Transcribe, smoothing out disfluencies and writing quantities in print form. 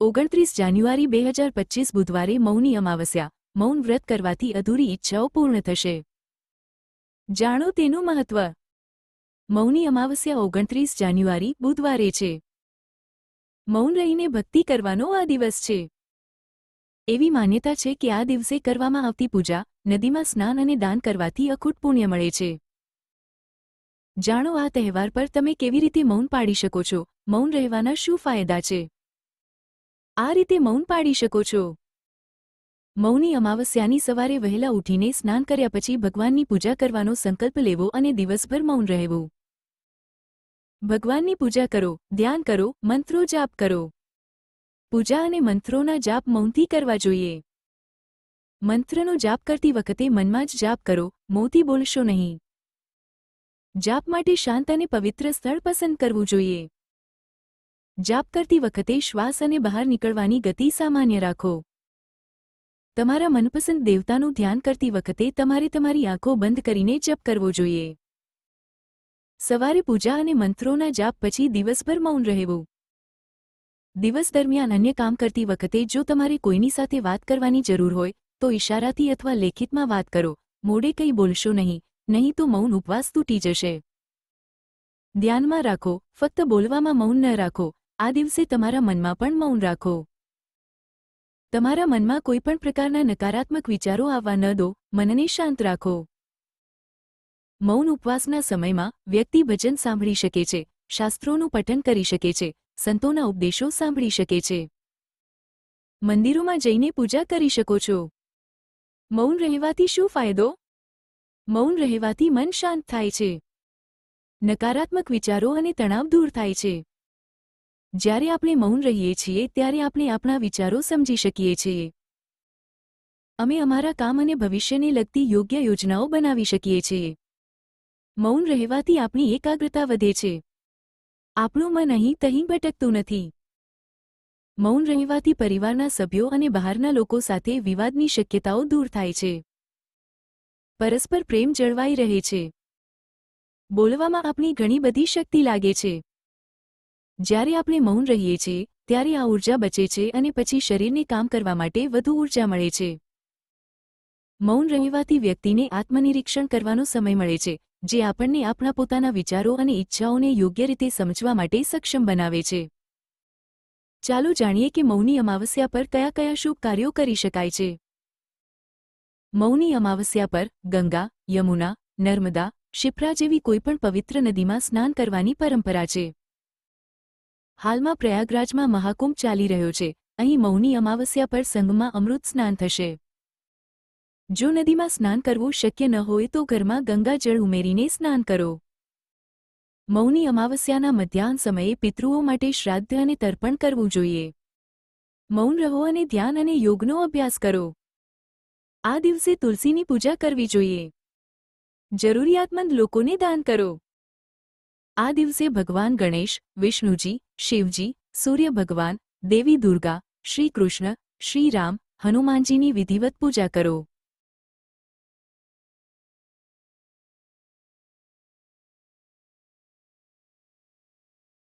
29 જાન્યુઆરી 2025 બુધવારે મૌની અમાવસ્યા. મૌન વ્રત કરવાથી અધૂરી ઈચ્છાઓ પૂર્ણ થશે. જાણો તેનું મહત્વ. મૌની અમાવસ્યા 29 જાન્યુઆરી બુધવારે છે. મૌન રહીને ભક્તિ કરવાનો આ દિવસ છે. એવી માન્યતા છે કે આ દિવસે કરવામાં આવતી પૂજા, નદીમાં સ્નાન અને દાન કરવાથી અખૂટ પુણ્ય મળે છે. જાણો આ તહેવાર પર તમે કેવી રીતે મૌન પાડી શકો છો, મૌન રહેવાના શું ફાયદા છે. આ રીતે મૌન પાડી શકો છો. મૌની અમાવસ્યાની સવારે વહેલા ઉઠીને સ્નાન કર્યા પછી ભગવાનની પૂજા કરવાનો સંકલ્પ લેવો અને દિવસભર મૌન રહેવું. ભગવાનની પૂજા કરો, ધ્યાન કરો, મંત્રો જાપ કરો. પૂજા અને મંત્રોના જાપ મૌનથી કરવા જોઈએ. મંત્રનો જાપ કરતી વખતે મનમાં જ જાપ કરો, મોંથી બોલશો નહીં. જાપ માટે શાંત અને પવિત્ર સ્થળ પસંદ કરવું જોઈએ. જાપ કરતી વખતે શ્વાસ અને બહાર નીકળવાની ગતિ સામાન્ય રાખો. તમારા મનપસંદ દેવતાનું ધ્યાન કરતી વખતે તમારે તમારી આંખો બંધ કરીને જપ કરવો જોઈએ. સવારે પૂજા અને મંત્રોના જાપ પછી દિવસભર મૌન રહેવું. દિવસ દરમિયાન અન્ય કામ કરતી વખતે જો તમારે કોઈની સાથે વાત કરવાની જરૂર હોય તો ઇશારાથી અથવા લેખિતમાં વાત કરો, મોડે કંઈ બોલશો નહીં તો મૌન ઉપવાસ તૂટી જશે. ધ્યાનમાં રાખો, ફક્ત બોલવામાં મૌન ન રાખો. આ દિવસે તમારા મનમાં પણ મૌન રાખો. તમારા મનમાં કોઈપણ પ્રકારના નકારાત્મક વિચારો આવવા ન દો, મનને શાંત રાખો. મૌન ઉપવાસના સમયમાં વ્યક્તિ ભજન સાંભળી શકે છે, શાસ્ત્રોનું પઠન કરી શકે છે, સંતોના ઉપદેશો સાંભળી શકે છે. મંદિરોમાં જઈને પૂજા કરી શકો છો. મૌન રહેવાથી શું ફાયદો? મૌન રહેવાથી મન શાંત થાય છે. નકારાત્મક વિચારો અને તણાવ દૂર થાય છે. જ્યારે આપણે મૌન રહીએ છીએ ત્યારે આપણે આપણા વિચારો સમજી શકીએ છીએ. અમે અમારા કામ અને ભવિષ્યને લગતી યોગ્ય યોજનાઓ બનાવી શકીએ છીએ. મૌન રહેવાથી આપણી એકાગ્રતા વધે છે. આપણું મન અહીં તહીં ભટકતું નથી. મૌન રહેવાથી પરિવારના સભ્યો અને બહારના લોકો સાથે વિવાદની શક્યતાઓ દૂર થાય છે. પરસ્પર પ્રેમ જળવાઈ રહે છે. બોલવામાં આપણી ઘણી બધી શક્તિ લાગે છે. જ્યારે આપણે મૌન રહીએ છીએ ત્યારે આ ઊર્જા બચે છે અને પછી શરીરને કામ કરવા માટે વધુ ઊર્જા મળે છે. મૌન રહેવાથી વ્યક્તિને આત્મનિરીક્ષણ કરવાનો સમય મળે છે, જે આપણને આપણા પોતાના વિચારો અને ઈચ્છાઓને યોગ્ય રીતે સમજવા માટે સક્ષમ બનાવે છે. ચાલો જાણીએ કે મૌની અમાવસ્યા પર કયા કયા શુભ કાર્યો કરી શકાય છે. મૌની અમાવસ્યા પર ગંગા, યમુના, નર્મદા, શિપ્રા જેવી કોઈપણ પવિત્ર નદીમાં સ્નાન કરવાની પરંપરા છે. હાલમાં પ્રયાગરાજમાં મહાકુંભ ચાલી રહ્યો છે. અહીં મૌની અમાવસ્યા પર સંગમમાં અમૃત સ્નાન થશે. જો નદીમાં સ્નાન કરવું શક્ય ન હોય તો ઘરમાં ગંગા જળ ઉમેરીને સ્નાન કરો. મૌની અમાવસ્યાના મધ્યાહન સમયે પિતૃઓ માટે શ્રાદ્ધ અને તર્પણ કરવું જોઈએ. મૌન રહો અને ધ્યાન અને યોગનો અભ્યાસ કરો. આ દિવસે તુલસીની પૂજા કરવી જોઈએ. જરૂરિયાતમંદ લોકોને દાન કરો. આ દિવસે ભગવાન ગણેશ, વિષ્ણુજી, શિવજી, સૂર્ય ભગવાન, દેવી દુર્ગા, શ્રી કૃષ્ણ, શ્રી રામ, હનુમાનજીની વિધિવત પૂજા કરો.